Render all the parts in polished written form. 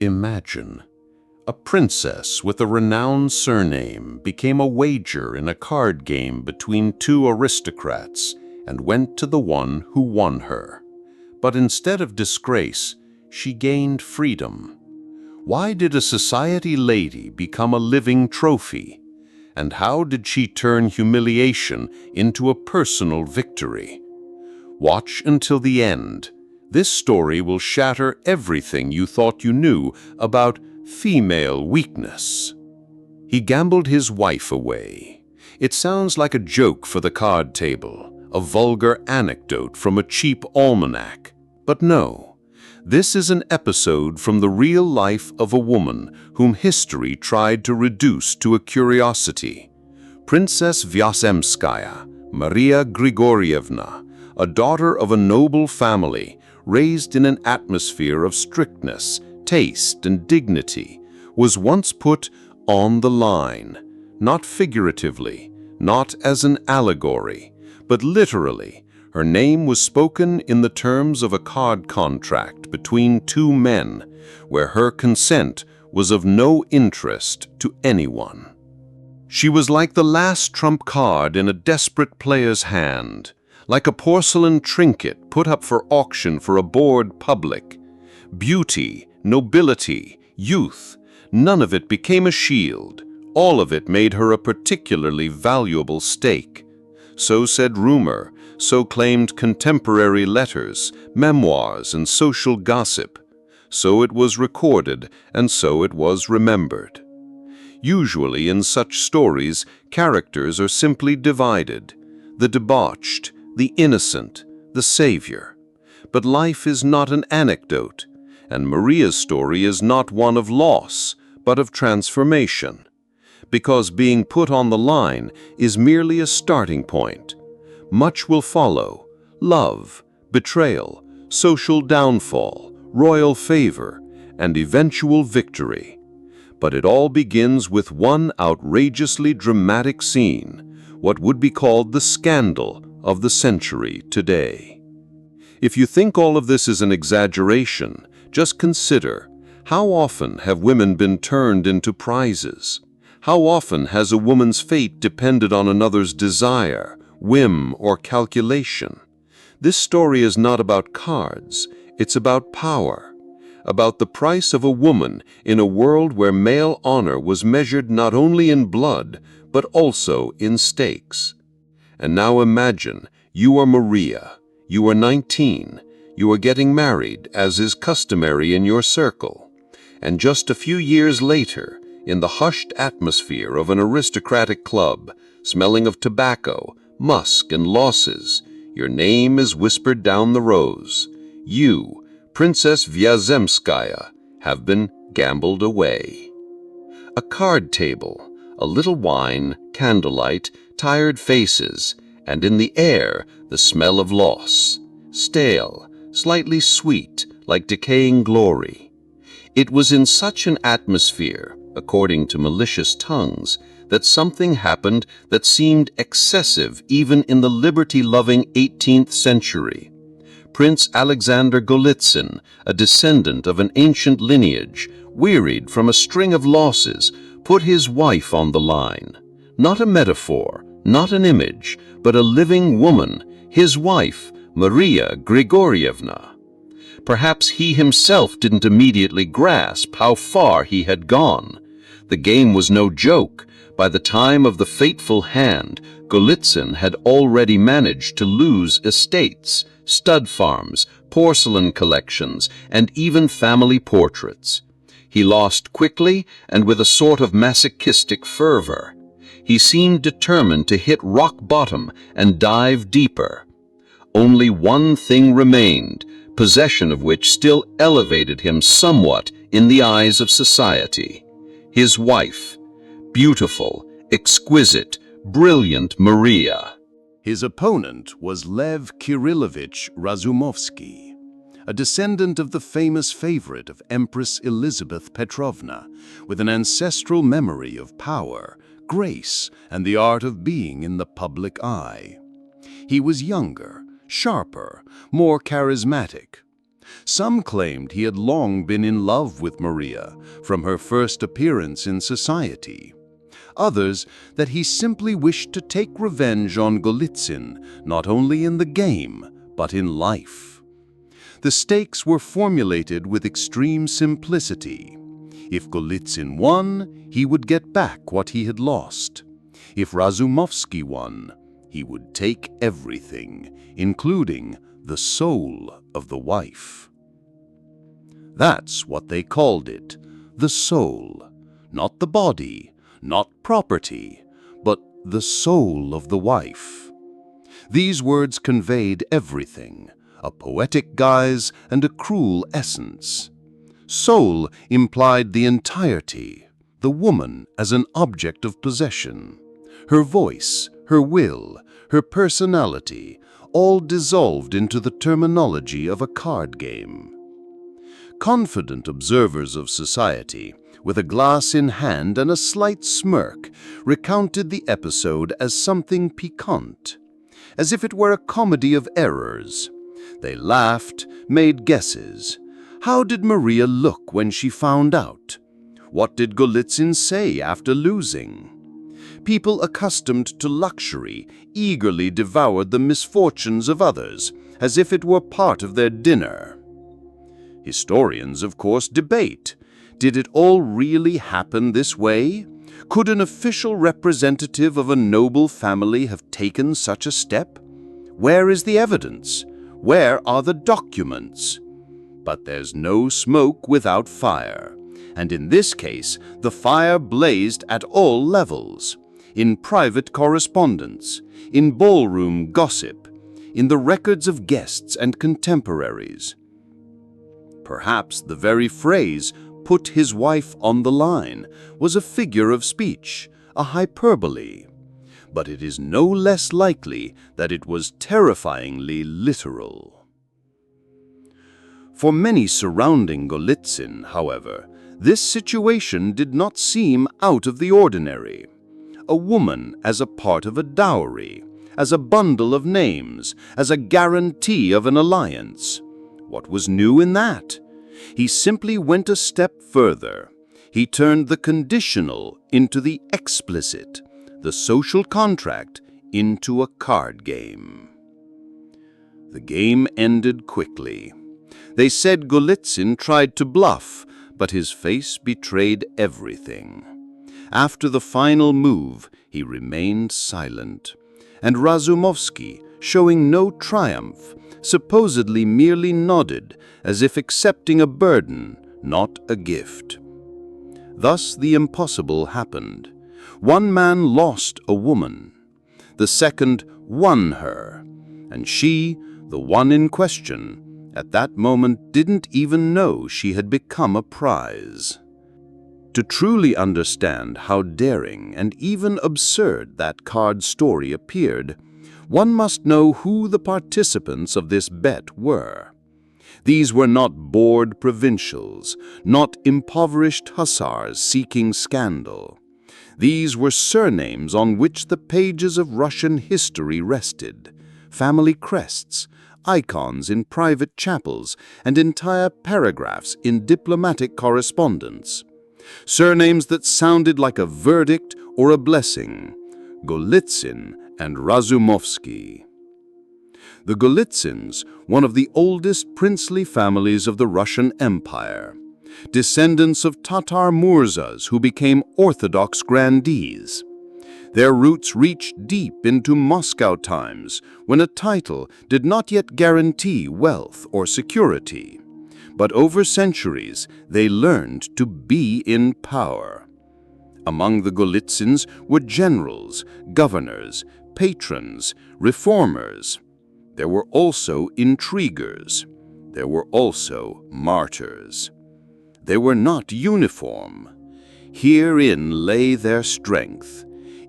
Imagine, a princess with a renowned surname became a wager in a card game between two aristocrats and went to the one who won her. But instead of disgrace, she gained freedom. Why did a society lady become a living trophy? And how did she turn humiliation into a personal victory? Watch until the end. This story will shatter everything you thought you knew about female weakness. He gambled his wife away. It sounds like a joke for the card table, a vulgar anecdote from a cheap almanac. But no, this is an episode from the real life of a woman whom history tried to reduce to a curiosity. Princess Vyazemskaya, Maria Grigoryevna, a daughter of a noble family, raised in an atmosphere of strictness, taste, and dignity, was once put on the line, not figuratively, not as an allegory, but literally. Her name was spoken in the terms of a card contract between two men, where her consent was of no interest to anyone. She was like the last trump card in a desperate player's hand, like a porcelain trinket put up for auction for a bored public. Beauty, nobility, youth, none of it became a shield. All of it made her a particularly valuable stake. So said rumor, so claimed contemporary letters, memoirs, and social gossip. So it was recorded, and so it was remembered. Usually in such stories, characters are simply divided: the debauched, the innocent, the savior. But life is not an anecdote, and Maria's story is not one of loss, but of transformation. Because being put on the line is merely a starting point. Much will follow: love, betrayal, social downfall, royal favor, and eventual victory. But it all begins with one outrageously dramatic scene, what would be called the scandal of the century today. If you think all of this is an exaggeration, just consider, how often have women been turned into prizes? How often has a woman's fate depended on another's desire, whim, or calculation? This story is not about cards, it's about power, about the price of a woman in a world where male honor was measured not only in blood, but also in stakes. And now imagine, you are Maria, you are 19, you are getting married, as is customary in your circle. And just a few years later, in the hushed atmosphere of an aristocratic club, smelling of tobacco, musk, and losses, your name is whispered down the rows. You, Princess Vyazemskaya, have been gambled away. A card table, a little wine, candlelight, tired faces, and in the air the smell of loss, stale, slightly sweet, like decaying glory. It was in such an atmosphere, according to malicious tongues, that something happened that seemed excessive even in the liberty-loving 18th century. Prince Alexander Golitsyn, a descendant of an ancient lineage, wearied from a string of losses, put his wife on the line. Not a metaphor, not an image, but a living woman, his wife, Maria Grigoryevna. Perhaps he himself didn't immediately grasp how far he had gone. The game was no joke. By the time of the fateful hand, Golitsyn had already managed to lose estates, stud farms, porcelain collections, and even family portraits. He lost quickly and with a sort of masochistic fervor. He seemed determined to hit rock bottom and dive deeper. Only one thing remained, possession of which still elevated him somewhat in the eyes of society: his wife, beautiful, exquisite, brilliant Maria. His opponent was Lev Kirillovich Razumovsky, a descendant of the famous favorite of Empress Elizabeth Petrovna, with an ancestral memory of power, grace, and the art of being in the public eye. He was younger, sharper, more charismatic. Some claimed he had long been in love with Maria from her first appearance in society. Others that he simply wished to take revenge on Golitsyn, not only in the game, but in life. The stakes were formulated with extreme simplicity. If Golitsyn won, he would get back what he had lost. If Razumovsky won, he would take everything, including the soul of the wife. That's what they called it, the soul, not the body, not property, but the soul of the wife. These words conveyed everything, a poetic guise and a cruel essence. Soul implied the entirety, the woman as an object of possession. Her voice, her will, her personality, all dissolved into the terminology of a card game. Confident observers of society, with a glass in hand and a slight smirk, recounted the episode as something piquant, as if it were a comedy of errors. They laughed, made guesses. How did Maria look when she found out? What did Golitsyn say after losing? People accustomed to luxury eagerly devoured the misfortunes of others, as if it were part of their dinner. Historians, of course, debate. Did it all really happen this way? Could an official representative of a noble family have taken such a step? Where is the evidence? Where are the documents? But there's no smoke without fire, and in this case, the fire blazed at all levels. In private correspondence, in ballroom gossip, in the records of guests and contemporaries. Perhaps the very phrase, "put his wife on the line," was a figure of speech, a hyperbole. But it is no less likely that it was terrifyingly literal. For many surrounding Golitsyn, however, this situation did not seem out of the ordinary. A woman as a part of a dowry, as a bundle of names, as a guarantee of an alliance. What was new in that? He simply went a step further. He turned the conditional into the explicit, the social contract into a card game. The game ended quickly. They said Golitsyn tried to bluff, but his face betrayed everything. After the final move, he remained silent, and Razumovsky, showing no triumph, supposedly merely nodded as if accepting a burden, not a gift. Thus the impossible happened. One man lost a woman. The second won her, and she, the one in question, at that moment didn't even know she had become a prize. To truly understand how daring and even absurd that card story appeared, one must know who the participants of this bet were. These were not bored provincials, not impoverished hussars seeking scandal. These were surnames on which the pages of Russian history rested, family crests, icons in private chapels, and entire paragraphs in diplomatic correspondence. Surnames that sounded like a verdict or a blessing: Golitsyn and Razumovsky. The Golitsyns, one of the oldest princely families of the Russian Empire, descendants of Tatar Murzas who became Orthodox grandees. Their roots reached deep into Moscow times, when a title did not yet guarantee wealth or security. But over centuries, they learned to be in power. Among the Golitsyns were generals, governors, patrons, reformers. There were also intriguers. There were also martyrs. They were not uniform. Herein lay their strength.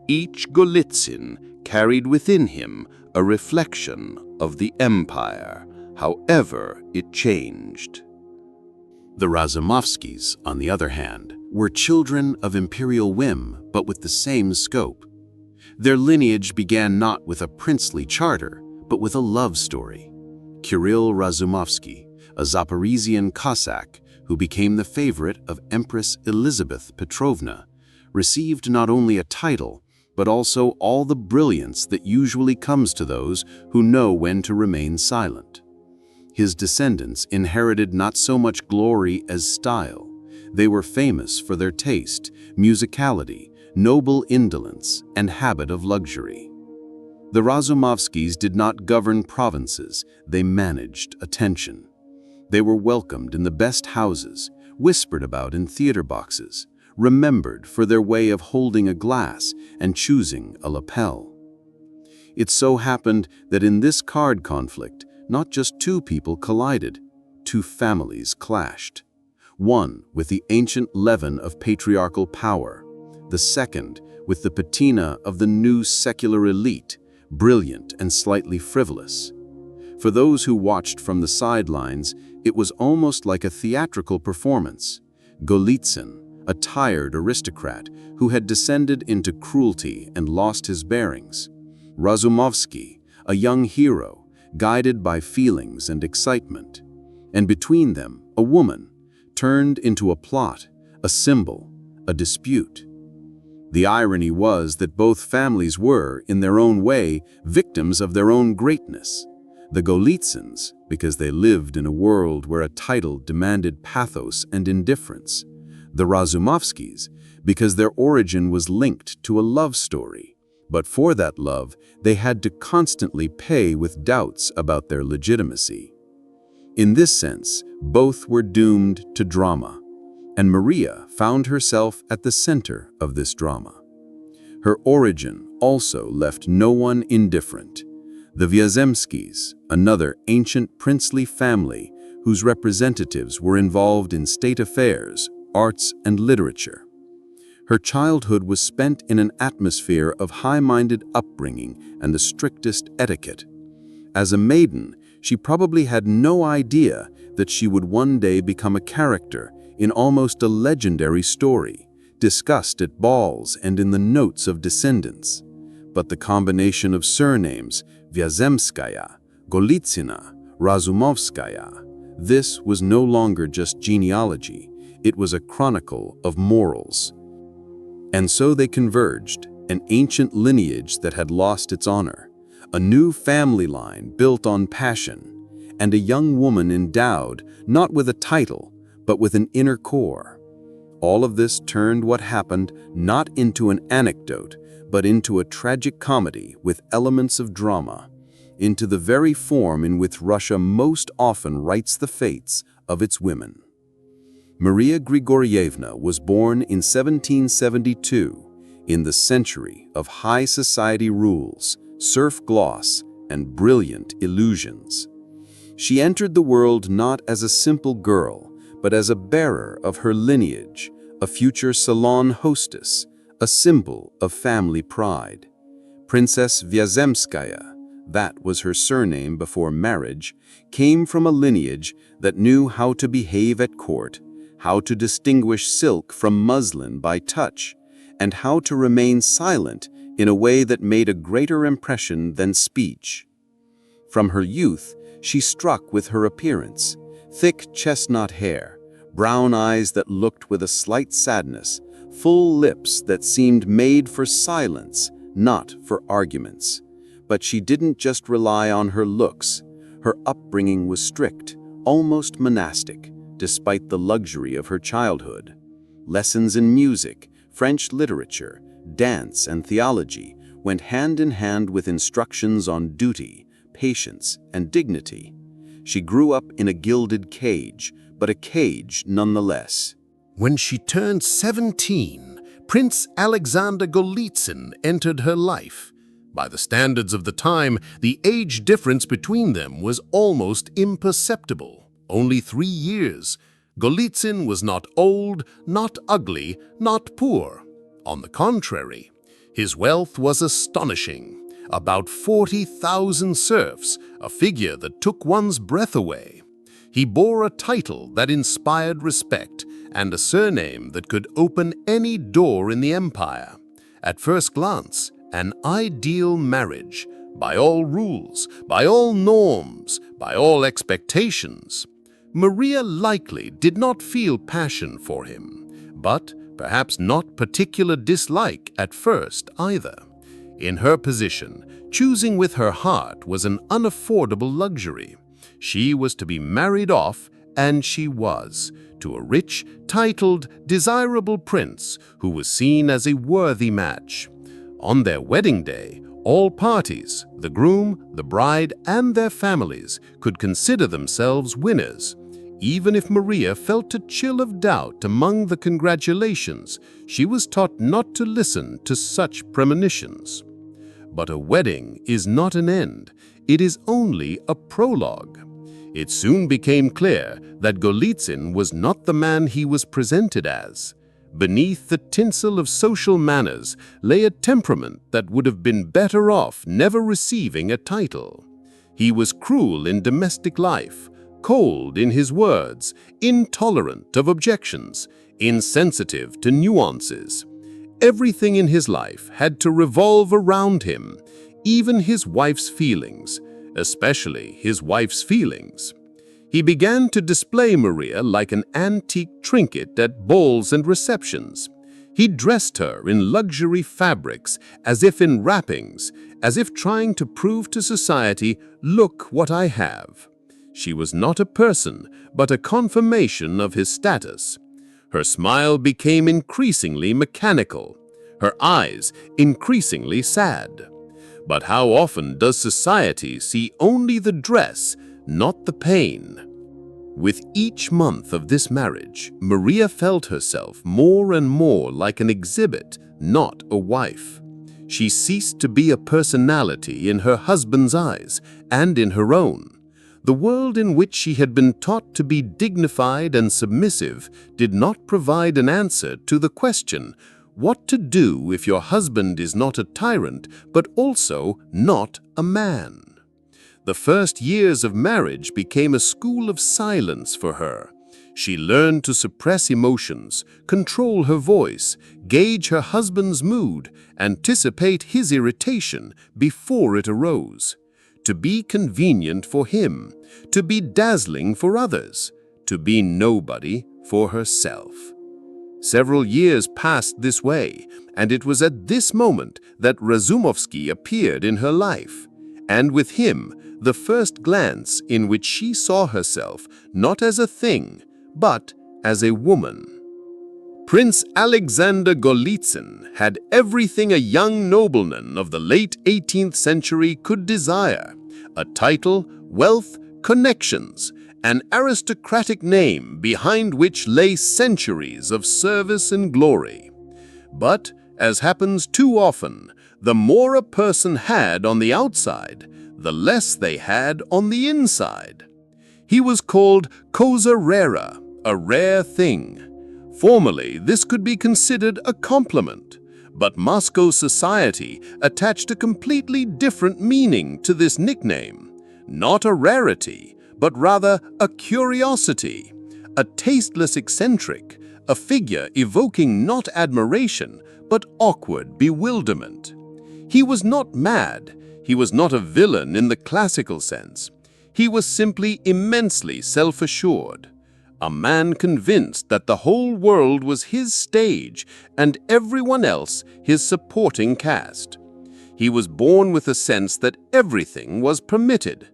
Each Golitsyn carried within him a reflection of the empire, however it changed. The Razumovskys, on the other hand, were children of imperial whim, but with the same scope. Their lineage began not with a princely charter, but with a love story. Kirill Razumovsky, a Zaporizhian Cossack who became the favorite of Empress Elizabeth Petrovna, received not only a title, but also all the brilliance that usually comes to those who know when to remain silent. His descendants inherited not so much glory as style. They were famous for their taste, musicality, noble indolence, and habit of luxury. The Razumovskys did not govern provinces, they managed attention. They were welcomed in the best houses, whispered about in theater boxes, remembered for their way of holding a glass and choosing a lapel. It so happened that in this card conflict, not just two people collided, two families clashed. One with the ancient leaven of patriarchal power, the second with the patina of the new secular elite, brilliant and slightly frivolous. For those who watched from the sidelines, it was almost like a theatrical performance. Golitsyn, a tired aristocrat who had descended into cruelty and lost his bearings. Razumovsky, a young hero, guided by feelings and excitement. And between them, a woman, turned into a plot, a symbol, a dispute. The irony was that both families were, in their own way, victims of their own greatness. The Golitsyns, because they lived in a world where a title demanded pathos and indifference. The Razumovskys, because their origin was linked to a love story. But for that love, they had to constantly pay with doubts about their legitimacy. In this sense, both were doomed to drama, and Maria found herself at the center of this drama. Her origin also left no one indifferent. The Vyazemskys, another ancient princely family whose representatives were involved in state affairs, arts, and literature. Her childhood was spent in an atmosphere of high-minded upbringing and the strictest etiquette. As a maiden, she probably had no idea that she would one day become a character in almost a legendary story, discussed at balls and in the notes of descendants. But the combination of surnames, Vyazemskaya, Golitsyna, Razumovskaya, this was no longer just genealogy, it was a chronicle of morals. And so they converged, an ancient lineage that had lost its honor, a new family line built on passion, and a young woman endowed not with a title, but with an inner core. All of this turned what happened not into an anecdote, but into a tragic comedy with elements of drama, into the very form in which Russia most often writes the fates of its women. Maria Grigoryevna was born in 1772, in the century of high society rules, serf gloss, and brilliant illusions. She entered the world not as a simple girl, but as a bearer of her lineage, a future salon hostess, a symbol of family pride. Princess Vyazemskaya, that was her surname before marriage, came from a lineage that knew how to behave at court, how to distinguish silk from muslin by touch, and how to remain silent in a way that made a greater impression than speech. From her youth, she struck with her appearance, thick chestnut hair, brown eyes that looked with a slight sadness, full lips that seemed made for silence, not for arguments. But she didn't just rely on her looks. Her upbringing was strict, almost monastic, despite the luxury of her childhood. Lessons in music, French literature, dance, and theology went hand in hand with instructions on duty, patience, and dignity. She grew up in a gilded cage, but a cage nonetheless. When she turned 17, Prince Alexander Golitsyn entered her life. By the standards of the time, the age difference between them was almost imperceptible. Only 3 years. Golitsyn was not old, not ugly, not poor. On the contrary, his wealth was astonishing. About 40,000 serfs, a figure that took one's breath away. He bore a title that inspired respect and a surname that could open any door in the empire. At first glance, an ideal marriage, by all rules, by all norms, by all expectations. Maria likely did not feel passion for him, but perhaps not particular dislike at first either. In her position, choosing with her heart was an unaffordable luxury. She was to be married off, and she was, to a rich, titled, desirable prince who was seen as a worthy match. On their wedding day, all parties, the groom, the bride, and their families, could consider themselves winners. Even if Maria felt a chill of doubt among the congratulations, she was taught not to listen to such premonitions. But a wedding is not an end, it is only a prologue. It soon became clear that Golitsyn was not the man he was presented as. Beneath the tinsel of social manners lay a temperament that would have been better off never receiving a title. He was cruel in domestic life, cold in his words, intolerant of objections, insensitive to nuances. Everything in his life had to revolve around him, even his wife's feelings, especially his wife's feelings. He began to display Maria like an antique trinket at balls and receptions. He dressed her in luxury fabrics, as if in wrappings, as if trying to prove to society, "Look what I have." She was not a person, but a confirmation of his status. Her smile became increasingly mechanical, her eyes increasingly sad. But how often does society see only the dress, not the pain? With each month of this marriage, Maria felt herself more and more like an exhibit, not a wife. She ceased to be a personality in her husband's eyes and in her own. The world in which she had been taught to be dignified and submissive did not provide an answer to the question, what to do if your husband is not a tyrant, but also not a man? The first years of marriage became a school of silence for her. She learned to suppress emotions, control her voice, gauge her husband's mood, anticipate his irritation before it arose. To be convenient for him, to be dazzling for others, to be nobody for herself. Several years passed this way, and it was at this moment that Razumovsky appeared in her life, and with him the first glance in which she saw herself not as a thing, but as a woman. Prince Alexander Golitsyn had everything a young nobleman of the late 18th century could desire: a title, wealth, connections, an aristocratic name behind which lay centuries of service and glory. But, as happens too often, the more a person had on the outside, the less they had on the inside. He was called cosa rara, a rare thing. Formerly, this could be considered a compliment, but Moscow society attached a completely different meaning to this nickname. Not a rarity, but rather a curiosity, a tasteless eccentric, a figure evoking not admiration, but awkward bewilderment. He was not mad, he was not a villain in the classical sense. He was simply immensely self-assured. A man convinced that the whole world was his stage and everyone else his supporting cast. He was born with a sense that everything was permitted: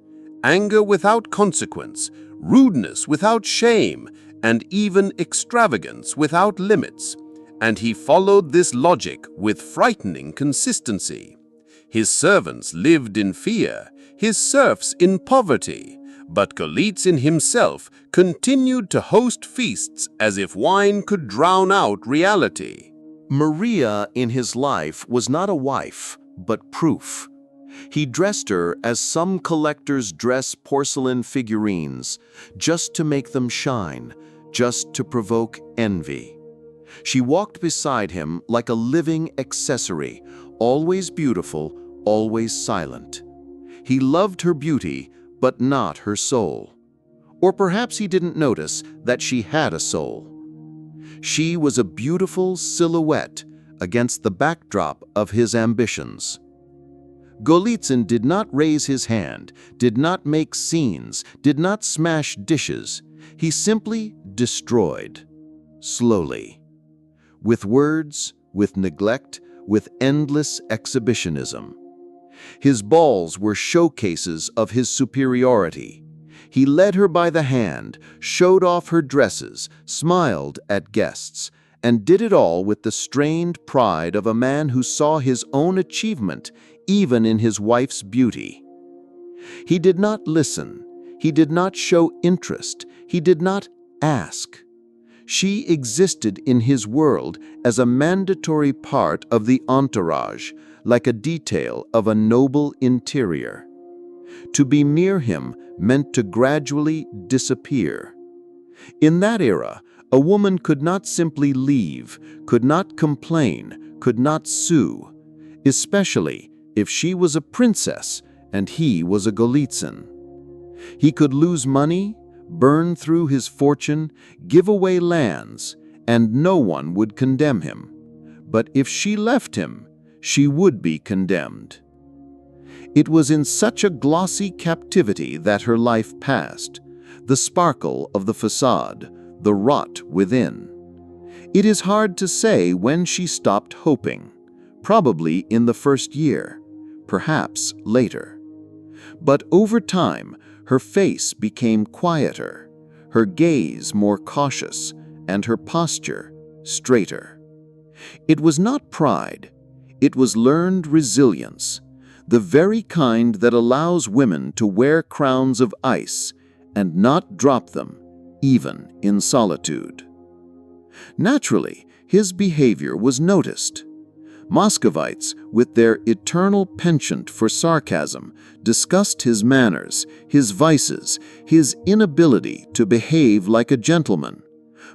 anger without consequence, rudeness without shame, and even extravagance without limits. And he followed this logic with frightening consistency. His servants lived in fear, his serfs in poverty, but Golitsyn himself continued to host feasts as if wine could drown out reality. Maria in his life was not a wife, but proof. He dressed her as some collectors dress porcelain figurines, just to make them shine, just to provoke envy. She walked beside him like a living accessory, always beautiful, always silent. He loved her beauty, but not her soul. Or perhaps he didn't notice that she had a soul. She was a beautiful silhouette against the backdrop of his ambitions. Golitsyn did not raise his hand, did not make scenes, did not smash dishes. He simply destroyed, slowly. With words, with neglect, with endless exhibitionism. His balls were showcases of his superiority. He led her by the hand, showed off her dresses, smiled at guests, and did it all with the strained pride of a man who saw his own achievement even in his wife's beauty. He did not listen. He did not show interest. He did not ask. She existed in his world as a mandatory part of the entourage, like a detail of a noble interior. To be near him meant to gradually disappear. In that era, a woman could not simply leave, could not complain, could not sue, especially if she was a princess and he was a Golitsyn. He could lose money, burn through his fortune, give away lands, and no one would condemn him. But if she left him, she would be condemned. It was in such a glossy captivity that her life passed, the sparkle of the facade, the rot within. It is hard to say when she stopped hoping, probably in the first year, perhaps later. But over time, her face became quieter, her gaze more cautious, and her posture straighter. It was not pride, it was learned resilience, the very kind that allows women to wear crowns of ice and not drop them, even in solitude. Naturally, his behavior was noticed. Muscovites, with their eternal penchant for sarcasm, discussed his manners, his vices, his inability to behave like a gentleman.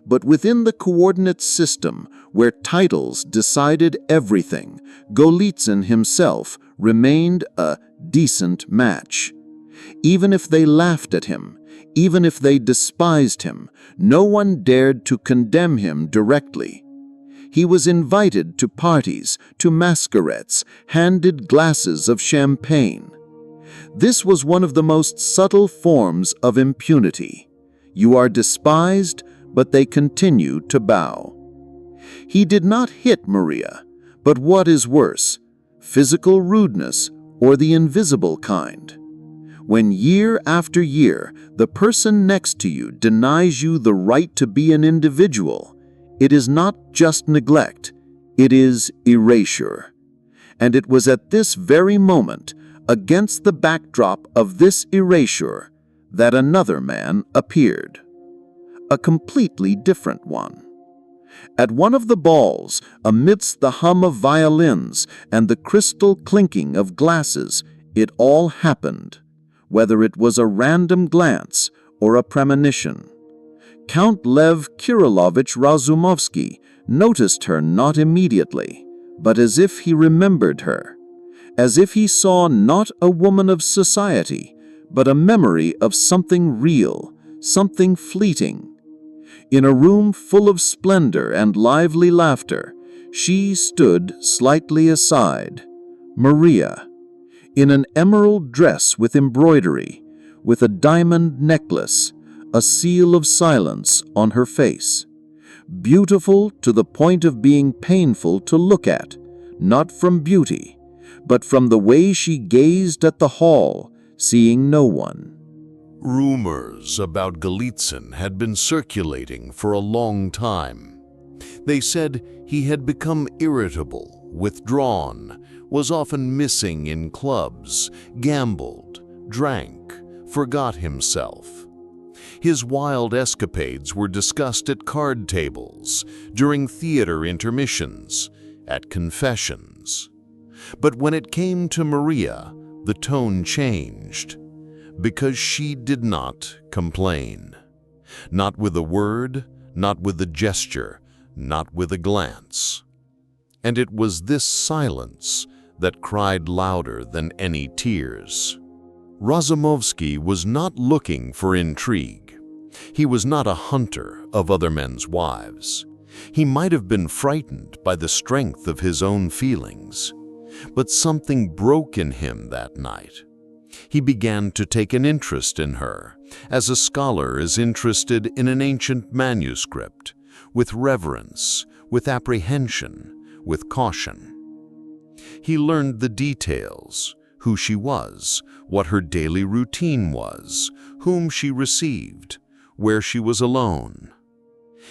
But within the coordinate system, where titles decided everything, Golitsyn himself remained a decent match. Even if they laughed at him, even if they despised him, no one dared to condemn him directly. He was invited to parties, to masquerades, handed glasses of champagne. This was one of the most subtle forms of impunity. You are despised, but they continue to bow. He did not hit Maria, but what is worse, physical rudeness or the invisible kind. When year after year, the person next to you denies you the right to be an individual, it is not just neglect, it is erasure. And it was at this very moment, against the backdrop of this erasure, that another man appeared. A completely different one. At one of the balls, amidst the hum of violins and the crystal clinking of glasses, it all happened, whether it was a random glance or a premonition. Count Lev Kirillovich Razumovsky noticed her not immediately, but as if he remembered her, as if he saw not a woman of society, but a memory of something real, something fleeting. In a room full of splendor and lively laughter, she stood slightly aside, Maria, in an emerald dress with embroidery, with a diamond necklace, a seal of silence on her face. Beautiful to the point of being painful to look at, not from beauty, but from the way she gazed at the hall, seeing no one. Rumors about Golitsyn had been circulating for a long time. They said he had become irritable, withdrawn, was often missing in clubs, gambled, drank, forgot himself. His wild escapades were discussed at card tables, during theater intermissions, at confessions. But when it came to Maria, the tone changed, because she did not complain. Not with a word, not with a gesture, not with a glance. And it was this silence that cried louder than any tears. Razumovsky was not looking for intrigue. He was not a hunter of other men's wives. He might have been frightened by the strength of his own feelings. But something broke in him that night. He began to take an interest in her, as a scholar is interested in an ancient manuscript, with reverence, with apprehension, with caution. He learned the details, who she was, what her daily routine was, whom she received, where she was alone.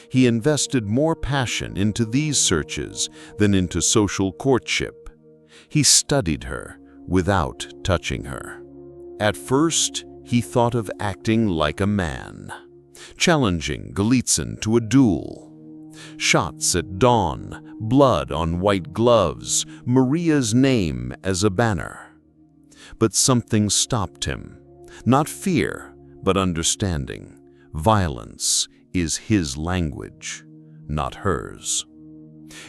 He invested more passion into these searches than into social courtship. He studied her without touching her. At first, he thought of acting like a man, challenging Golitsyn to a duel. Shots at dawn, blood on white gloves, Maria's name as a banner. But something stopped him. Not fear, but understanding. Violence is his language, not hers.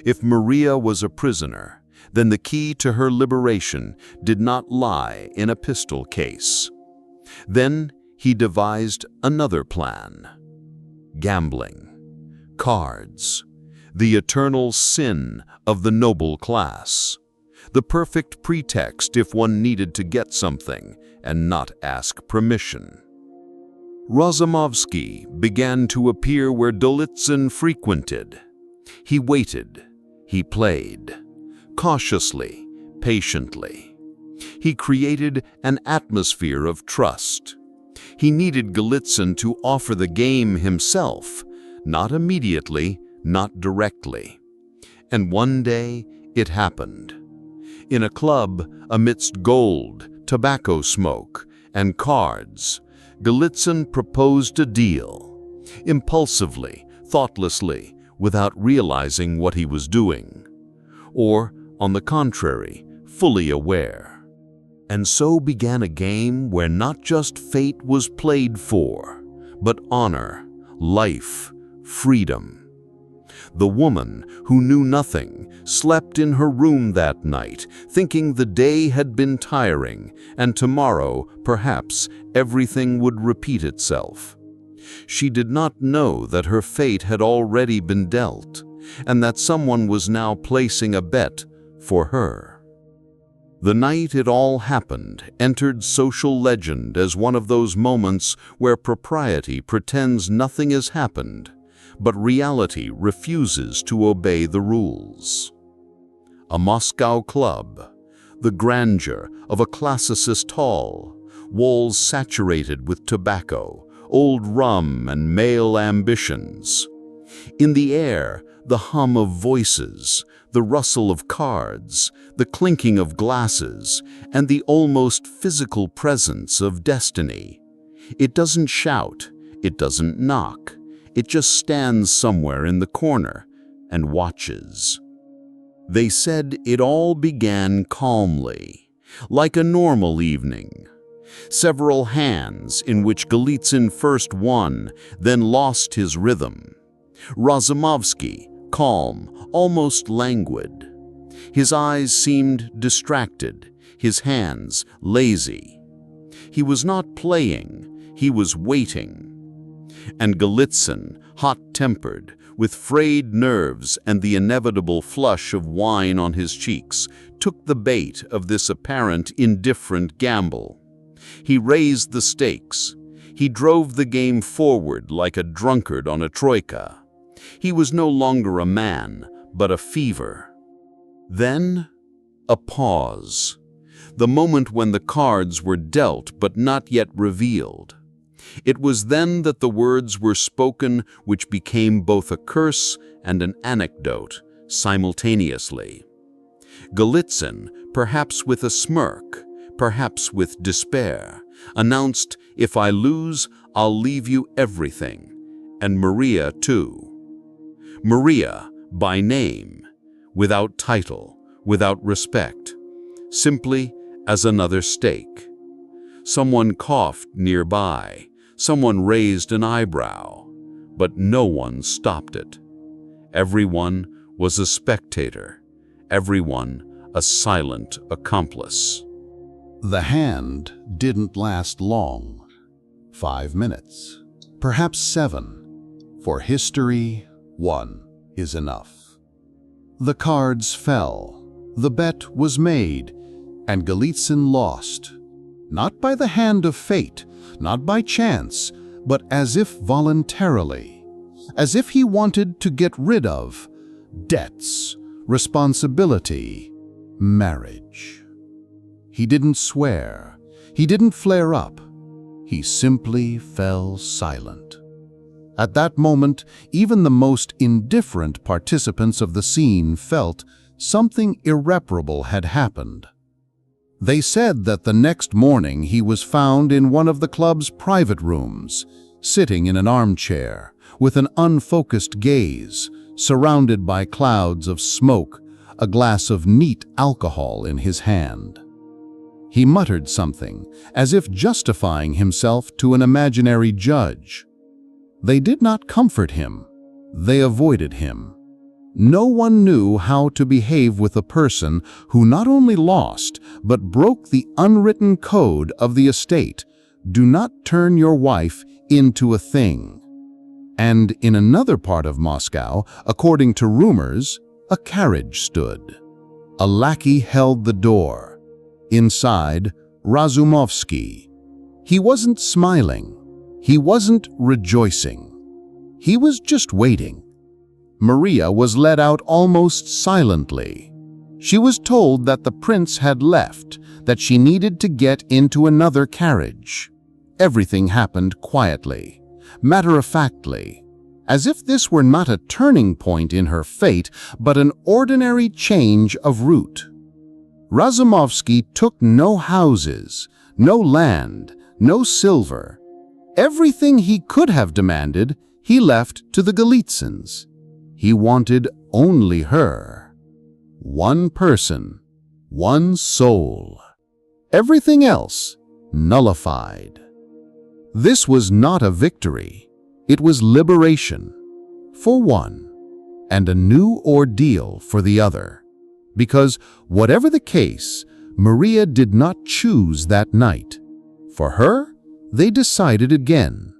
If Maria was a prisoner, then the key to her liberation did not lie in a pistol case. Then he devised another plan. Gambling. Cards. The eternal sin of the noble class. The perfect pretext if one needed to get something and not ask permission. Razumovsky began to appear where Golitsyn frequented. He waited. He played. Cautiously, patiently. He created an atmosphere of trust. He needed Golitsyn to offer the game himself, not immediately, not directly. And one day it happened. In a club, amidst gold, tobacco smoke, and cards, Golitsyn proposed a deal, impulsively, thoughtlessly, without realizing what he was doing. Or, on the contrary, fully aware. And so began a game where not just fate was played for, but honor, life, freedom. The woman, who knew nothing, slept in her room that night, thinking the day had been tiring, and tomorrow, perhaps, everything would repeat itself. She did not know that her fate had already been dealt, and that someone was now placing a bet for her. The night it all happened entered social legend as one of those moments where propriety pretends nothing has happened, but reality refuses to obey the rules. A Moscow club, the grandeur of a classicist hall, walls saturated with tobacco, old rum and male ambitions. In the air, the hum of voices, the rustle of cards, the clinking of glasses, and the almost physical presence of destiny. It doesn't shout, it doesn't knock. It just stands somewhere in the corner and watches. They said it all began calmly, like a normal evening. Several hands in which Golitsyn first won, then lost his rhythm. Razumovsky, calm, almost languid. His eyes seemed distracted, his hands lazy. He was not playing, he was waiting. And Golitsyn, hot-tempered, with frayed nerves and the inevitable flush of wine on his cheeks, took the bait of this apparent indifferent gamble. He raised the stakes. He drove the game forward like a drunkard on a troika. He was no longer a man, but a fever. Then, a pause. The moment when the cards were dealt but not yet revealed. It was then that the words were spoken which became both a curse and an anecdote simultaneously. Golitsyn, perhaps with a smirk, perhaps with despair, announced, "If I lose, I'll leave you everything, and Maria too." Maria, by name, without title, without respect, simply as another stake. Someone coughed nearby, someone raised an eyebrow, but no one stopped it. Everyone was a spectator, everyone a silent accomplice. The hand didn't last long. 5 minutes, perhaps 7. For history, 1 is enough. The cards fell, the bet was made, and Golitsyn lost. not by the hand of fate, not by chance, but as if voluntarily, as if he wanted to get rid of debts, responsibility, marriage. He didn't swear, he didn't flare up, he simply fell silent. At that moment, even the most indifferent participants of the scene felt something irreparable had happened. They said that the next morning he was found in one of the club's private rooms, sitting in an armchair, with an unfocused gaze, surrounded by clouds of smoke, a glass of neat alcohol in his hand. He muttered something, as if justifying himself to an imaginary judge. They did not comfort him. They avoided him. No one knew how to behave with a person who not only lost, but broke the unwritten code of the estate: do not turn your wife into a thing. And in another part of Moscow, according to rumors, a carriage stood. A lackey held the door. Inside, Razumovsky. He wasn't smiling. He wasn't rejoicing. He was just waiting. Maria was led out almost silently. She was told that the prince had left, that she needed to get into another carriage. Everything happened quietly, matter-of-factly, as if this were not a turning point in her fate, but an ordinary change of route. Razumovsky took no houses, no land, no silver. Everything he could have demanded, he left to the Golitsins. He wanted only her. One person, one soul. Everything else nullified. This was not a victory. It was liberation for one, and a new ordeal for the other. Because whatever the case, Maria did not choose that night. For her, they decided again.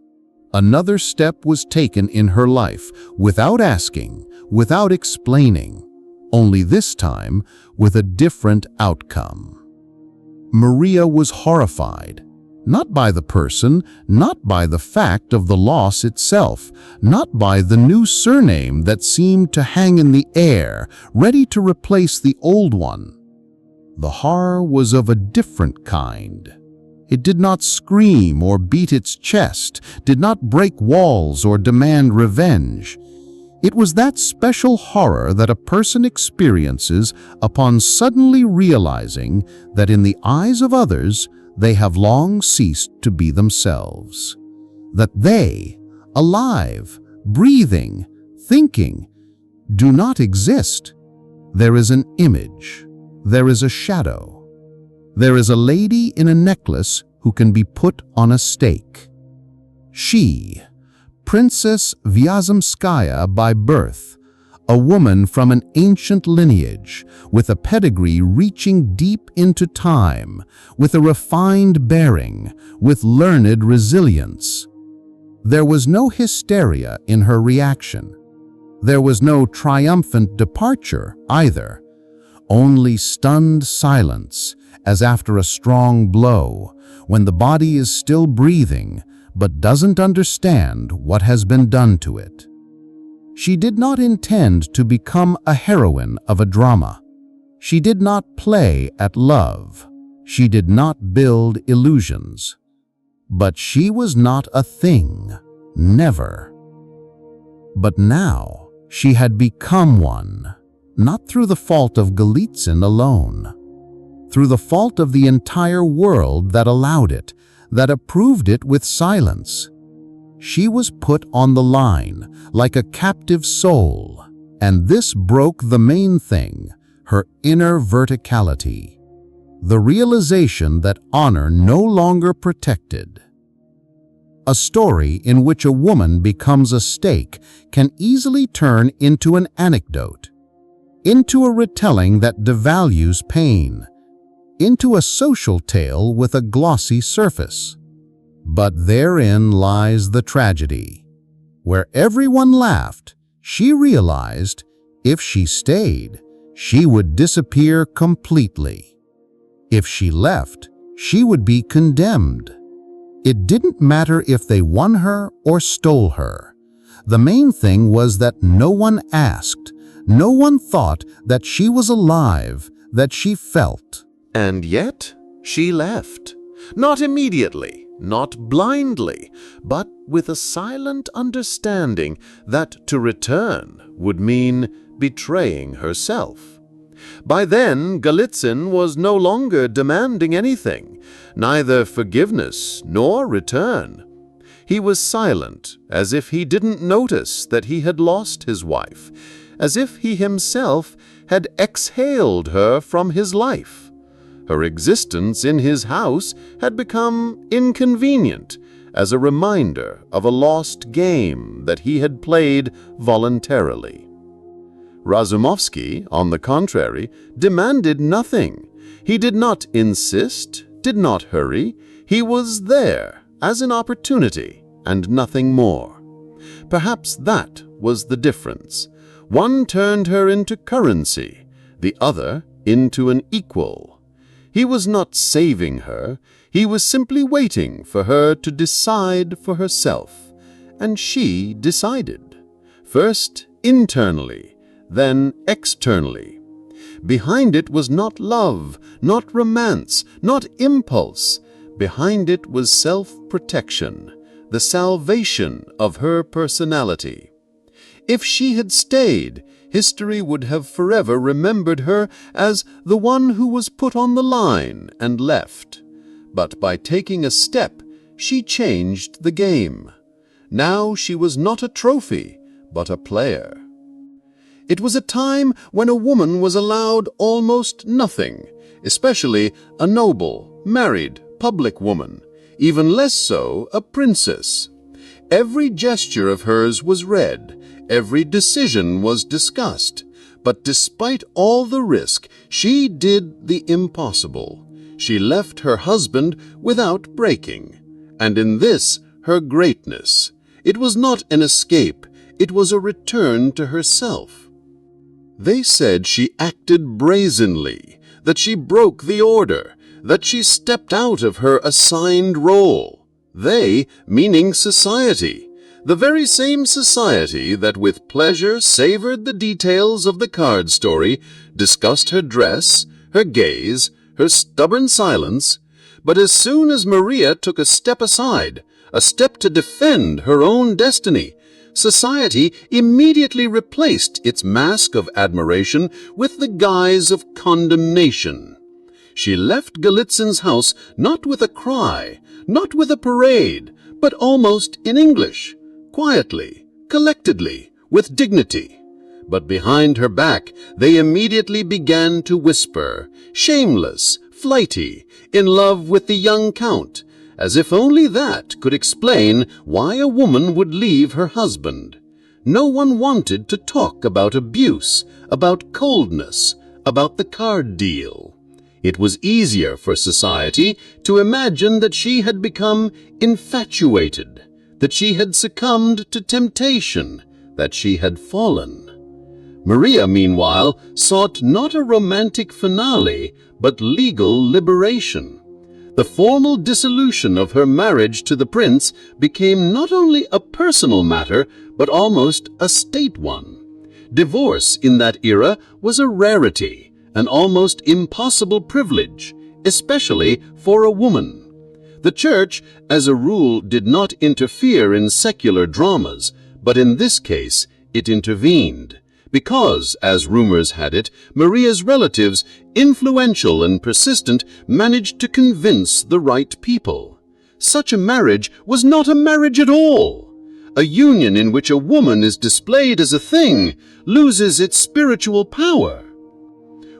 Another step was taken in her life, without asking, without explaining, only this time with a different outcome. Maria was horrified, not by the person, not by the fact of the loss itself, not by the new surname that seemed to hang in the air, ready to replace the old one. The horror was of a different kind. It did not scream or beat its chest, did not break walls or demand revenge. It was that special horror that a person experiences upon suddenly realizing that in the eyes of others, they have long ceased to be themselves. That they, alive, breathing, thinking, do not exist. There is an image. There is a shadow. There is a lady in a necklace who can be put on a stake. She, Princess Vyazemskaya by birth, a woman from an ancient lineage, with a pedigree reaching deep into time, with a refined bearing, with learned resilience. There was no hysteria in her reaction. There was no triumphant departure either, only stunned silence, as after a strong blow, when the body is still breathing but doesn't understand what has been done to it. She did not intend to become a heroine of a drama. She did not play at love. She did not build illusions. But she was not a thing, never. But now she had become one, not through the fault of Golitsyn alone, through the fault of the entire world that allowed it, that approved it with silence. She was put on the line, like a captive soul, and this broke the main thing, her inner verticality, the realization that honor no longer protected. A story in which a woman becomes a stake can easily turn into an anecdote, into a retelling that devalues pain, into a social tale with a glossy surface. But therein lies the tragedy. Where everyone laughed, she realized if she stayed, she would disappear completely. If she left, she would be condemned. It didn't matter if they won her or stole her. The main thing was that no one asked, no one thought that she was alive, that she felt. And yet, she left. Not immediately, not blindly, but with a silent understanding that to return would mean betraying herself. By then, Golitsyn was no longer demanding anything, neither forgiveness nor return. He was silent, as if he didn't notice that he had lost his wife, as if he himself had exhaled her from his life. Her existence in his house had become inconvenient, as a reminder of a lost game that he had played voluntarily. Razumovsky, on the contrary, demanded nothing. He did not insist, did not hurry. He was there as an opportunity and nothing more. Perhaps that was the difference. One turned her into currency, the other into an equal. He was not saving her, he was simply waiting for her to decide for herself. And she decided. First internally, then externally. Behind it was not love, not romance, not impulse. Behind it was self-protection, the salvation of her personality. If she had stayed, history would have forever remembered her as the one who was put on the line and left. But by taking a step, she changed the game. Now she was not a trophy, but a player. It was a time when a woman was allowed almost nothing, especially a noble, married, public woman, even less so a princess. Every gesture of hers was read, every decision was discussed, but despite all the risk, she did the impossible. She left her husband without breaking, and in this her greatness. It was not an escape, it was a return to herself. They said she acted brazenly, that she broke the order, that she stepped out of her assigned role. They, meaning society, the very same society that with pleasure savored the details of the card story, discussed her dress, her gaze, her stubborn silence. But as soon as Maria took a step aside, a step to defend her own destiny, society immediately replaced its mask of admiration with the guise of condemnation. She left Golitsyn's house not with a cry, not with a parade, but almost in English, quietly, collectedly, with dignity. But behind her back they immediately began to whisper, shameless, flighty, in love with the young count, as if only that could explain why a woman would leave her husband. No one wanted to talk about abuse, about coldness, about the card deal. It was easier for society to imagine that she had become infatuated, that she had succumbed to temptation, that she had fallen. Maria, meanwhile, sought not a romantic finale, but legal liberation. The formal dissolution of her marriage to the prince became not only a personal matter, but almost a state one. Divorce in that era was a rarity, an almost impossible privilege, especially for a woman. The church, as a rule, did not interfere in secular dramas, but in this case it intervened, because, as rumors had it, Maria's relatives, influential and persistent, managed to convince the right people. Such a marriage was not a marriage at all. A union in which a woman is displayed as a thing loses its spiritual power.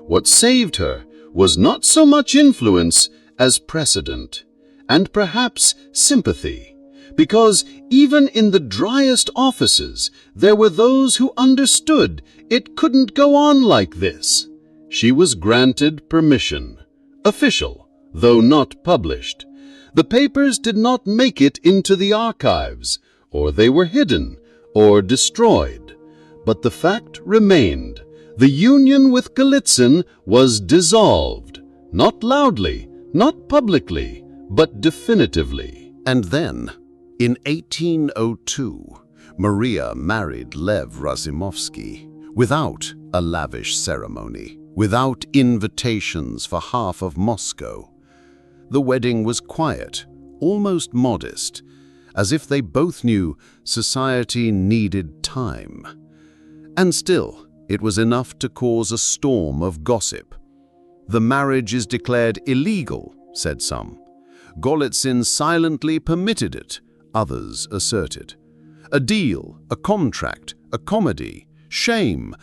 What saved her was not so much influence as precedent, and perhaps sympathy, because even in the driest offices there were those who understood it couldn't go on like this. She was granted permission, official, though not published. The papers did not make it into the archives, or they were hidden or destroyed. But the fact remained. The union with Golitsyn was dissolved, not loudly, not publicly, but definitively. And then, in 1802, Maria married Lev Razumovsky without a lavish ceremony, without invitations for half of Moscow. The wedding was quiet, almost modest, as if they both knew society needed time. And still, it was enough to cause a storm of gossip. The marriage is declared illegal, said some. Golitsyn silently permitted it, others asserted. A deal, a contract, a comedy, shame.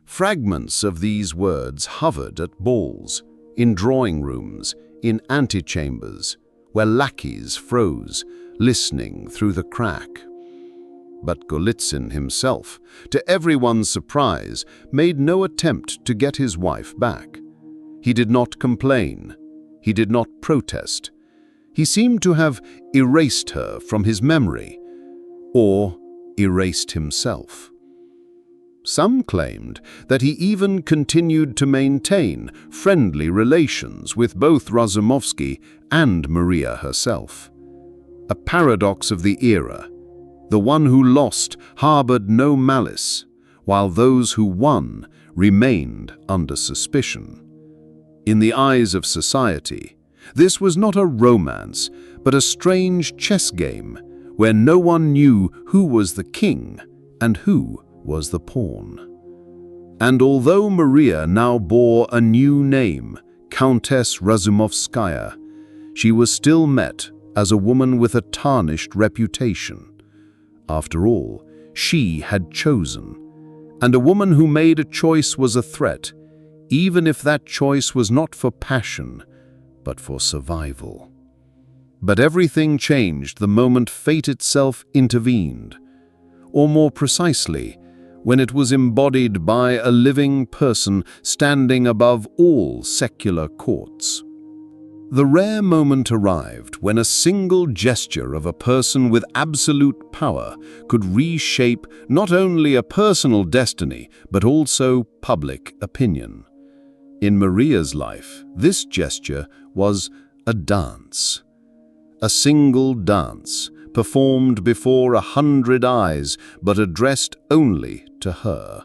Fragments of these words hovered at balls, in drawing rooms, in antechambers, where lackeys froze, listening through the crack. But Golitsyn himself, to everyone's surprise, made no attempt to get his wife back. He did not complain. He did not protest. He seemed to have erased her from his memory, or erased himself. Some claimed that he even continued to maintain friendly relations with both Razumovsky and Maria herself. A paradox of the era. The one who lost harbored no malice, while those who won remained under suspicion. In the eyes of society, this was not a romance, but a strange chess game where no one knew who was the king and who was the pawn. And although Maria now bore a new name, Countess Razumovskaya, she was still met as a woman with a tarnished reputation. After all, she had chosen, and a woman who made a choice was a threat, even if that choice was not for passion, but for survival. But everything changed the moment fate itself intervened, or more precisely, when it was embodied by a living person standing above all secular courts. The rare moment arrived when a single gesture of a person with absolute power could reshape not only a personal destiny, but also public opinion. In Maria's life, this gesture was a dance. A single dance, performed before 100 eyes, but addressed only to her.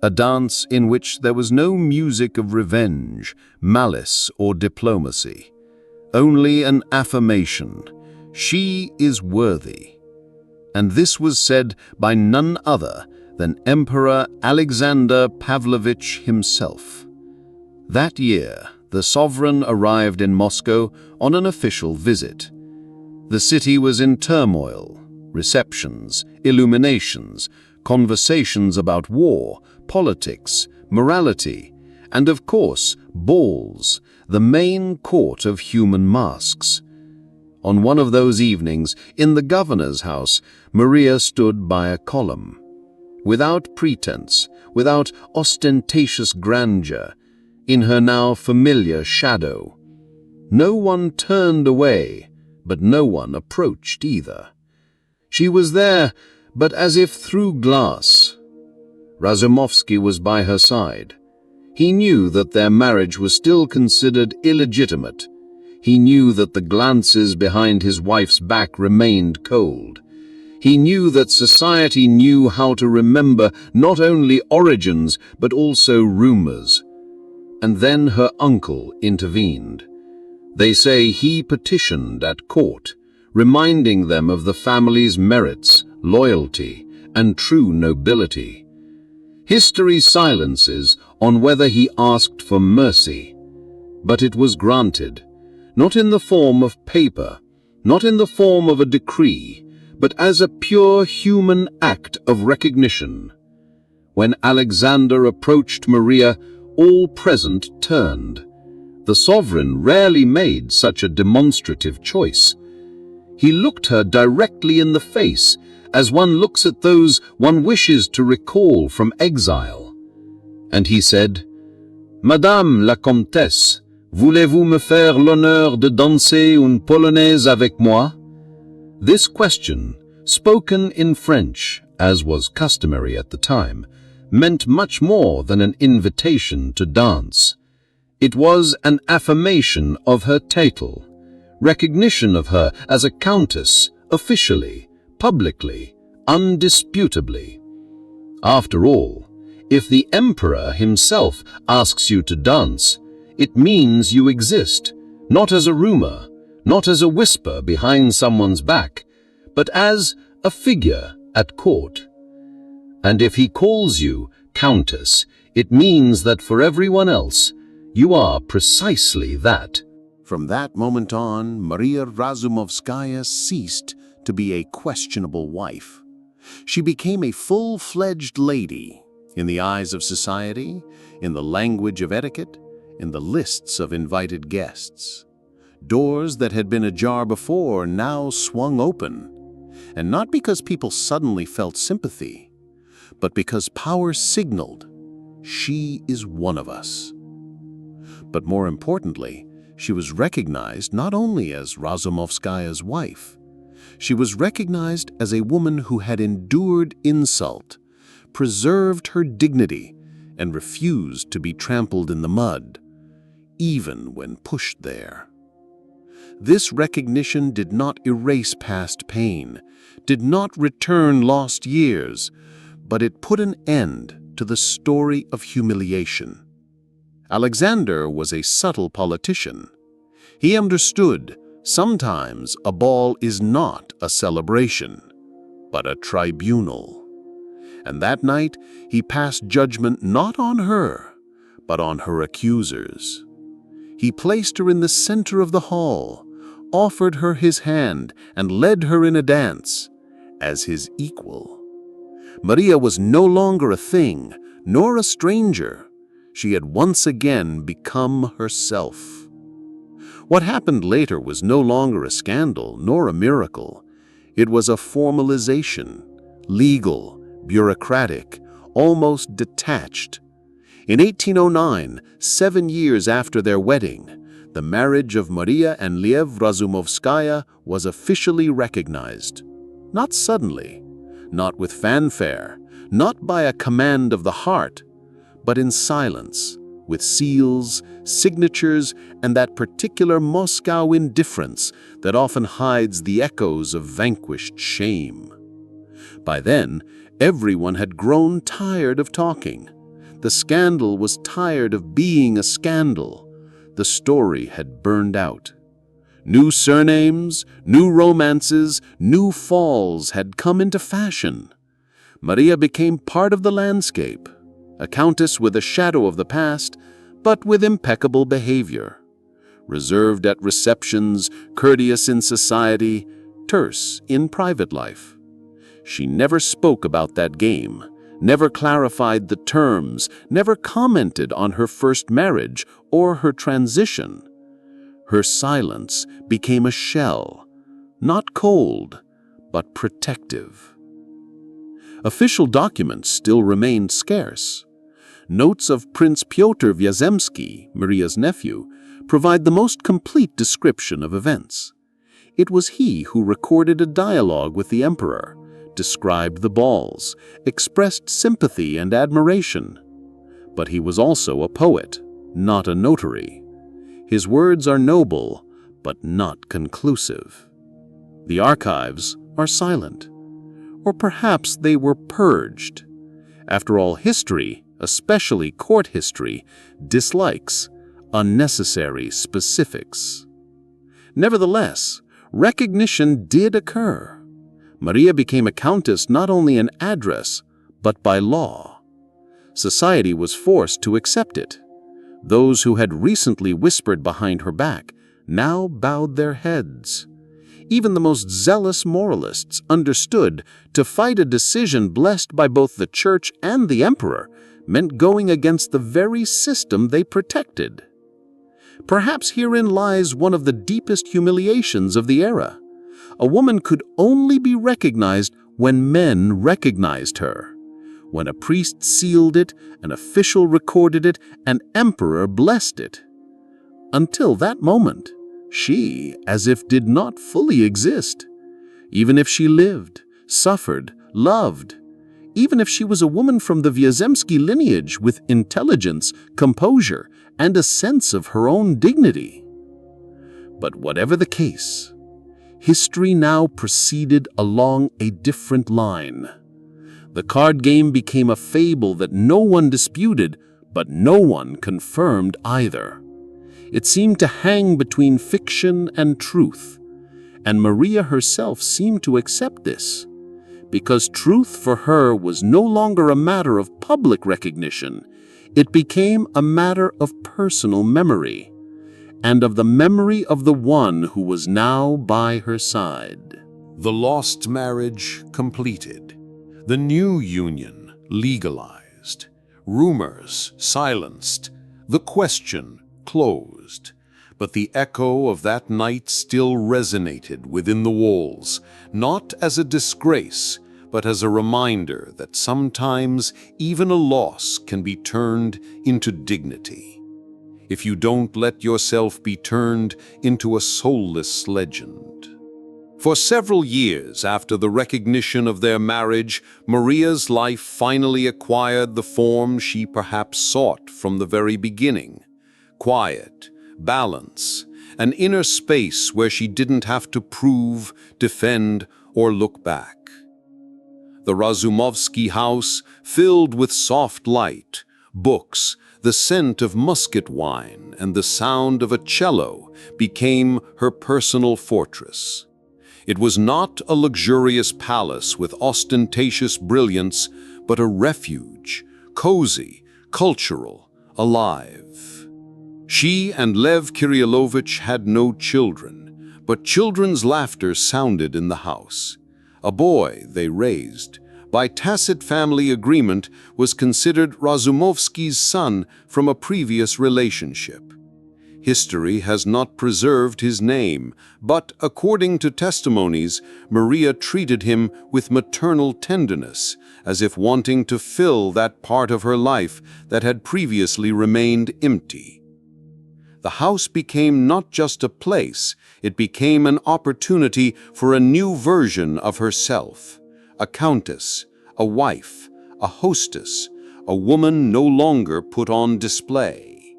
A dance in which there was no music of revenge, malice, or diplomacy. Only an affirmation: she is worthy. And this was said by none other than Emperor Alexander Pavlovich himself. That year, the sovereign arrived in Moscow on an official visit. The city was in turmoil: receptions, illuminations, conversations about war, politics, morality, and of course, balls, the main court of human masks. On one of those evenings, in the governor's house, Maria stood by a column. Without pretense, without ostentatious grandeur, in her now familiar shadow. No one turned away, but no one approached either. She was there, but as if through glass. Razumovsky was by her side. He knew that their marriage was still considered illegitimate. He knew that the glances behind his wife's back remained cold. He knew that society knew how to remember not only origins, but also rumors. And then her uncle intervened. They say he petitioned at court, reminding them of the family's merits, loyalty, and true nobility. History silences on whether he asked for mercy, but it was granted, not in the form of paper, not in the form of a decree, but as a pure human act of recognition. When Alexander approached Maria, all present turned. The sovereign rarely made such a demonstrative choice. He looked her directly in the face, as one looks at those one wishes to recall from exile. And he said, "Madame la Comtesse, voulez-vous me faire l'honneur de danser une polonaise avec moi?" This question, spoken in French, as was customary at the time, meant much more than an invitation to dance. It was an affirmation of her title, recognition of her as a countess, officially, publicly, undisputably. After all, if the emperor himself asks you to dance, it means you exist, not as a rumor, not as a whisper behind someone's back, but as a figure at court. And if he calls you countess, it means that for everyone else, you are precisely that. From that moment on, Maria Razumovskaya ceased to be a questionable wife. She became a full-fledged lady in the eyes of society, in the language of etiquette, in the lists of invited guests. Doors that had been ajar before now swung open, and not because people suddenly felt sympathy, but because power signaled, she is one of us. But more importantly, she was recognized not only as Razumovskaya's wife, she was recognized as a woman who had endured insult, preserved her dignity, and refused to be trampled in the mud, even when pushed there. This recognition did not erase past pain, did not return lost years, but it put an end to the story of humiliation. Alexander was a subtle politician. He understood sometimes a ball is not a celebration, but a tribunal. And that night he passed judgment not on her, but on her accusers. He placed her in the center of the hall, offered her his hand, and led her in a dance as his equal. Maria was no longer a thing, nor a stranger. She had once again become herself. What happened later was no longer a scandal nor a miracle. It was a formalization, legal, bureaucratic, almost detached. In 1809, 7 years after their wedding, the marriage of Maria and Lev Razumovskaya was officially recognized. Not suddenly, not with fanfare, not by a command of the heart, but in silence, with seals, signatures, and that particular Moscow indifference that often hides the echoes of vanquished shame. By then, everyone had grown tired of talking. The scandal was tired of being a scandal. The story had burned out. New surnames, new romances, new falls had come into fashion. Maria became part of the landscape, a countess with a shadow of the past, but with impeccable behavior. Reserved at receptions, courteous in society, terse in private life. She never spoke about that game, never clarified the terms, never commented on her first marriage or her transition. Her silence became a shell, not cold, but protective. Official documents still remained scarce. Notes of Prince Pyotr Vyazemsky, Maria's nephew, provide the most complete description of events. It was he who recorded a dialogue with the emperor, described the balls, expressed sympathy and admiration. But he was also a poet, not a notary. His words are noble, but not conclusive. The archives are silent. Or perhaps they were purged. After all, history, especially court history, dislikes unnecessary specifics. Nevertheless, recognition did occur. Maria became a countess not only in address, but by law. Society was forced to accept it. Those who had recently whispered behind her back now bowed their heads. Even the most zealous moralists understood to fight a decision blessed by both the church and the emperor meant going against the very system they protected. Perhaps herein lies one of the deepest humiliations of the era. A woman could only be recognized when men recognized her. When a priest sealed it, an official recorded it, an emperor blessed it. Until that moment, she, as if did not fully exist. Even if she lived, suffered, loved, even if she was a woman from the Vyazemsky lineage with intelligence, composure, and a sense of her own dignity. But whatever the case, history now proceeded along a different line. The card game became a fable that no one disputed, but no one confirmed either. It seemed to hang between fiction and truth, and Maria herself seemed to accept this, because truth for her was no longer a matter of public recognition. It became a matter of personal memory, and of the memory of the one who was now by her side. The lost marriage completed. The new union legalized. Rumors silenced. The question closed. But the echo of that night still resonated within the walls, not as a disgrace, but as a reminder that sometimes even a loss can be turned into dignity. If you don't let yourself be turned into a soulless legend. For several years after the recognition of their marriage, Maria's life finally acquired the form she perhaps sought from the very beginning. Quiet, balance, an inner space where she didn't have to prove, defend, or look back. The Razumovsky house, filled with soft light, books, the scent of muscat wine, and the sound of a cello, became her personal fortress. It was not a luxurious palace with ostentatious brilliance, but a refuge, cozy, cultural, alive. She and Lev Kirillovich had no children, but children's laughter sounded in the house. A boy they raised, by tacit family agreement, was considered Razumovsky's son from a previous relationship. History has not preserved his name, but according to testimonies, Maria treated him with maternal tenderness, as if wanting to fill that part of her life that had previously remained empty. The house became not just a place, it became an opportunity for a new version of herself. A countess, a wife, a hostess, a woman no longer put on display.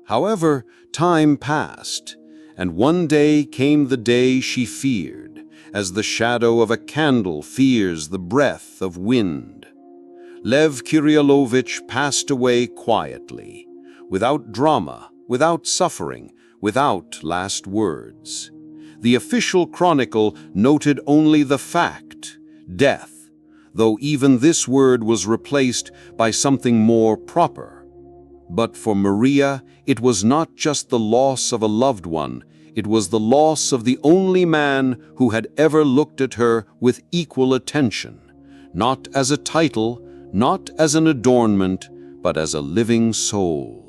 However, time passed, and one day came the day she feared, as the shadow of a candle fears the breath of wind. Lev Kirillovich passed away quietly, without drama, without suffering, without last words. The official chronicle noted only the fact, death, though even this word was replaced by something more proper. But for Maria, it was not just the loss of a loved one, it was the loss of the only man who had ever looked at her with equal attention, not as a title, not as an adornment, but as a living soul.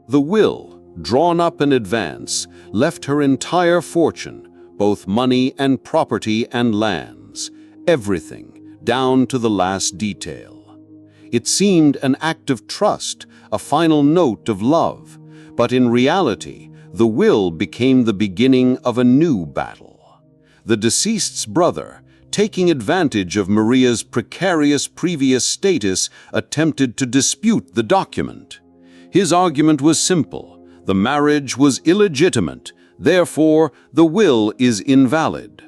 The will, drawn up in advance, left her entire fortune, both money and property and lands, everything, down to the last detail. It seemed an act of trust, a final note of love, but in reality, the will became the beginning of a new battle. The deceased's brother, taking advantage of Maria's precarious previous status, attempted to dispute the document. His argument was simple: the marriage was illegitimate, therefore the will is invalid.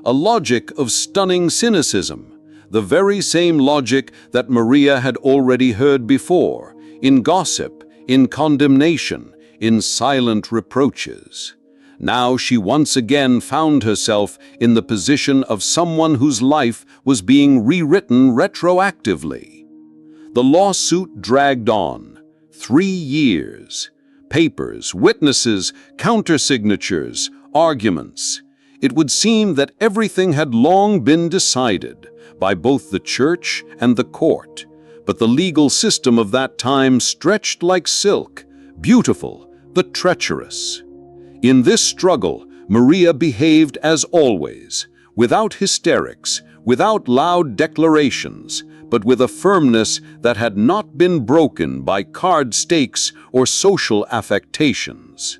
A logic of stunning cynicism, the very same logic that Maria had already heard before, in gossip, in condemnation, in silent reproaches. Now she once again found herself in the position of someone whose life was being rewritten retroactively. The lawsuit dragged on. 3 years. Papers, witnesses, countersignatures, arguments. It would seem that everything had long been decided by both the church and the court, but the legal system of that time stretched like silk, beautiful but treacherous. In this struggle, Maria behaved as always, without hysterics, without loud declarations, but with a firmness that had not been broken by card stakes or social affectations.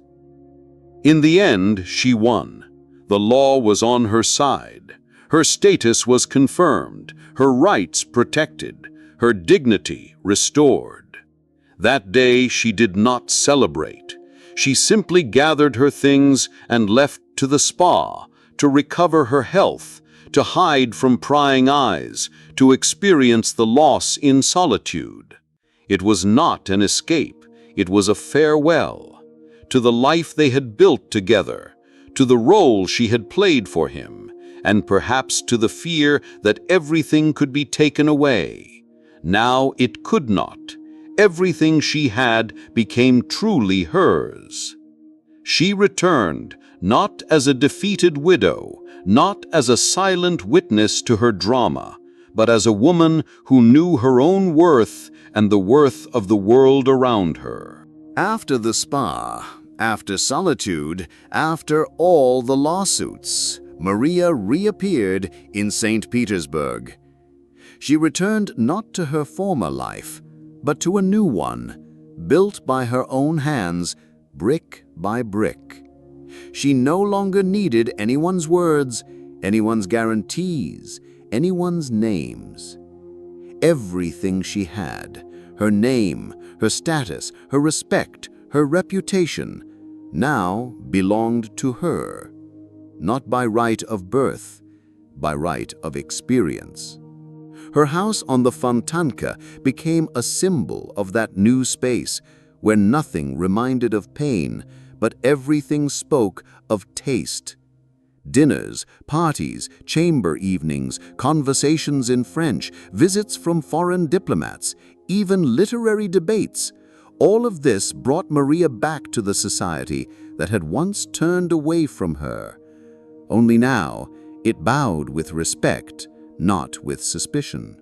In the end, she won. The law was on her side. Her status was confirmed, her rights protected, her dignity restored. That day she did not celebrate. She simply gathered her things and left to the spa, to recover her health, to hide from prying eyes, to experience the loss in solitude. It was not an escape, it was a farewell to the life they had built together, to the role she had played for him, and perhaps to the fear that everything could be taken away. Now it could not. Everything she had became truly hers. She returned, not as a defeated widow, not as a silent witness to her drama, but as a woman who knew her own worth and the worth of the world around her. After the spa, after solitude, after all the lawsuits, Maria reappeared in St. Petersburg. She returned not to her former life, but to a new one, built by her own hands, brick by brick. She no longer needed anyone's words, anyone's guarantees, anyone's names. Everything she had, her name, her status, her respect, her reputation, now belonged to her, not by right of birth, by right of experience. Her house on the Fontanka became a symbol of that new space where nothing reminded of pain, but everything spoke of taste. Dinners, parties, chamber evenings, conversations in French, visits from foreign diplomats, even literary debates, all of this brought Maria back to the society that had once turned away from her. Only now it bowed with respect, not with suspicion.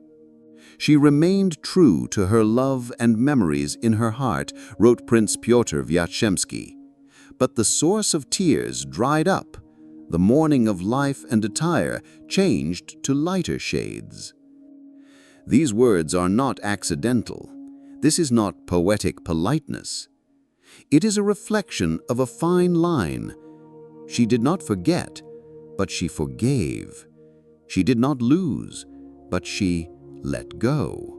She remained true to her love and memories in her heart, wrote Prince Pyotr Vyazemsky. But the source of tears dried up. The mourning of life and attire changed to lighter shades. These words are not accidental. This is not poetic politeness. It is a reflection of a fine line. She did not forget, but she forgave. She did not lose, but she let go.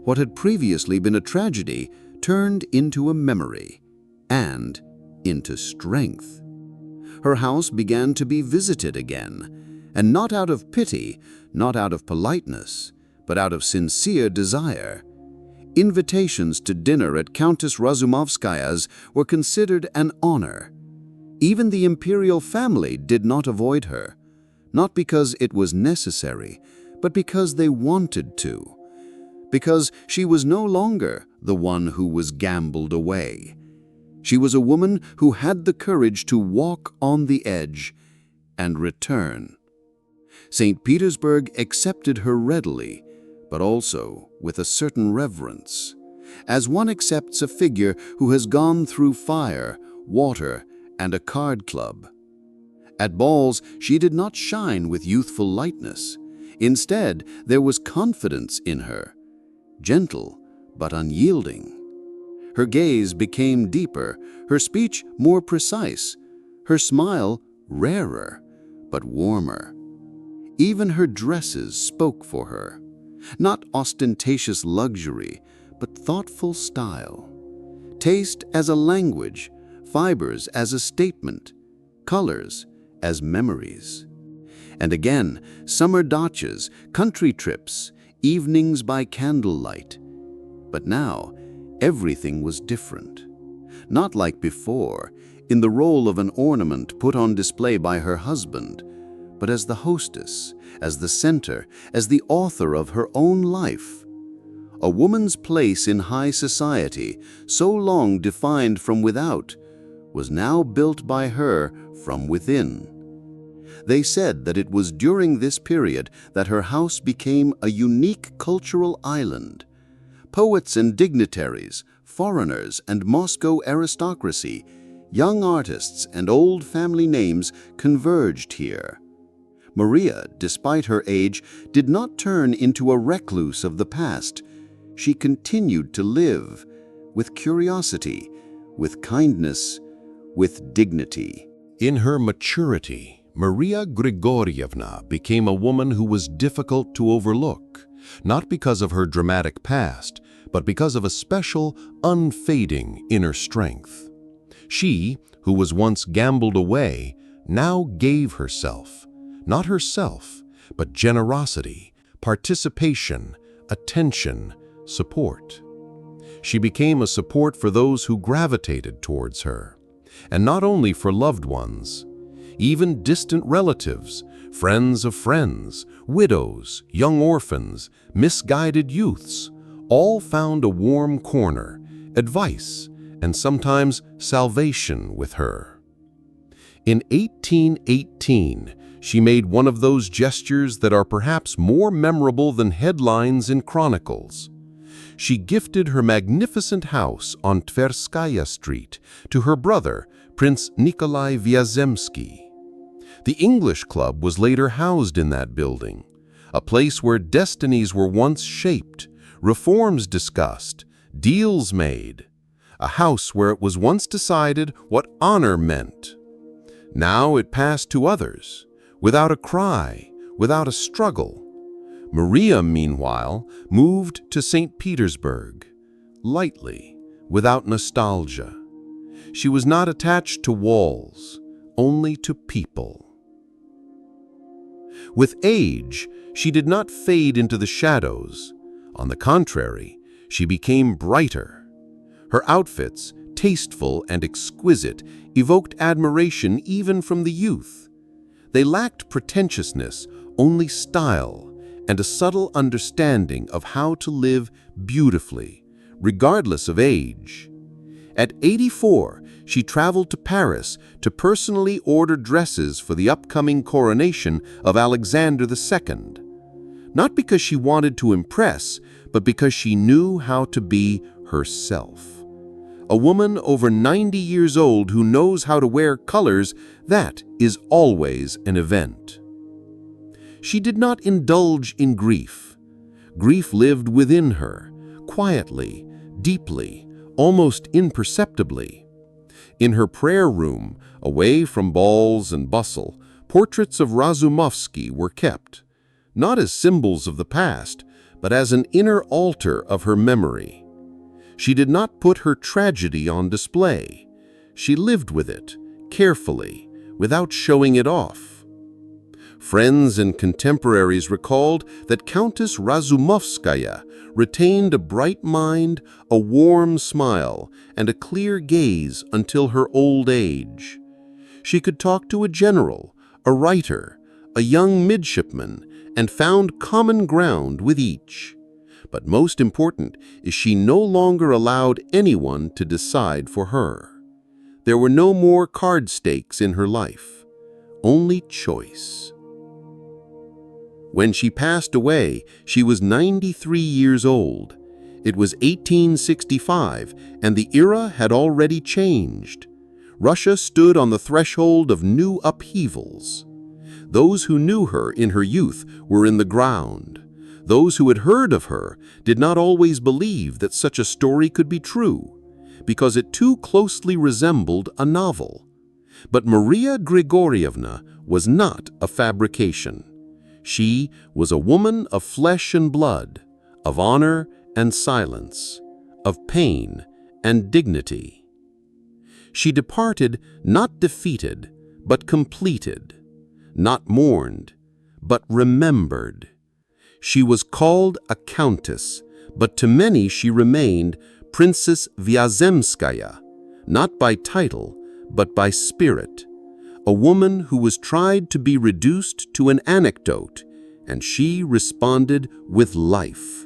What had previously been a tragedy turned into a memory and into strength. Her house began to be visited again, and not out of pity, not out of politeness, but out of sincere desire. Invitations to dinner at Countess Razumovskaya's were considered an honor. Even the imperial family did not avoid her, not because it was necessary, but because they wanted to, because she was no longer the one who was gambled away. She was a woman who had the courage to walk on the edge and return. St. Petersburg accepted her readily, but also with a certain reverence, as one accepts a figure who has gone through fire, water, and a card club. At balls, she did not shine with youthful lightness. Instead, there was confidence in her, gentle but unyielding. Her gaze became deeper, her speech more precise, her smile rarer but warmer. Even her dresses spoke for her, not ostentatious luxury, but thoughtful style. Taste as a language, fibers as a statement, colors as memories. And again, summer dachas, country trips, evenings by candlelight. But now, everything was different. Not like before, in the role of an ornament put on display by her husband, but as the hostess, as the center, as the author of her own life. A woman's place in high society, so long defined from without, was now built by her from within. They said that it was during this period that her house became a unique cultural island. Poets and dignitaries, foreigners and Moscow aristocracy, young artists and old family names converged here. Maria, despite her age, did not turn into a recluse of the past. She continued to live with curiosity, with kindness, with dignity. In her maturity, Maria Grigoryevna became a woman who was difficult to overlook, not because of her dramatic past, but because of a special, unfading inner strength. She, who was once gambled away, now gave herself, not herself, but generosity, participation, attention, support. She became a support for those who gravitated towards her, and not only for loved ones. Even distant relatives, friends of friends, widows, young orphans, misguided youths, all found a warm corner, advice, and sometimes salvation with her. In 1818, she made one of those gestures that are perhaps more memorable than headlines in chronicles. She gifted her magnificent house on Tverskaya Street to her brother, Prince Nikolai Vyazemsky. The English Club was later housed in that building, a place where destinies were once shaped, reforms discussed, deals made, a house where it was once decided what honor meant. Now it passed to others, without a cry, without a struggle. Maria, meanwhile, moved to St. Petersburg, lightly, without nostalgia. She was not attached to walls, only to people. With age, she did not fade into the shadows. On the contrary, she became brighter. Her outfits, tasteful and exquisite, evoked admiration even from the youth. They lacked pretentiousness, only style, and a subtle understanding of how to live beautifully, regardless of age. At 84, she traveled to Paris to personally order dresses for the upcoming coronation of Alexander II. Not because she wanted to impress, but because she knew how to be herself. A woman over 90 years old who knows how to wear colors, that is always an event. She did not indulge in grief. Grief lived within her, quietly, deeply, almost imperceptibly. In her prayer room, away from balls and bustle, portraits of Razumovsky were kept, not as symbols of the past, but as an inner altar of her memory. She did not put her tragedy on display. She lived with it, carefully, without showing it off. Friends and contemporaries recalled that Countess Razumovskaya retained a bright mind, a warm smile, and a clear gaze until her old age. She could talk to a general, a writer, a young midshipman, and found common ground with each. But most important is she no longer allowed anyone to decide for her. There were no more card stakes in her life, only choice. When she passed away, she was 93 years old. It was 1865, and the era had already changed. Russia stood on the threshold of new upheavals. Those who knew her in her youth were in the ground. Those who had heard of her did not always believe that such a story could be true, because it too closely resembled a novel. But Maria Grigoryevna was not a fabrication. She was a woman of flesh and blood, of honor and silence, of pain and dignity. She departed not defeated, but completed, not mourned, but remembered. She was called a countess, but to many she remained Princess Vyazemskaya, not by title, but by spirit. A woman who was tried to be reduced to an anecdote, and she responded with life.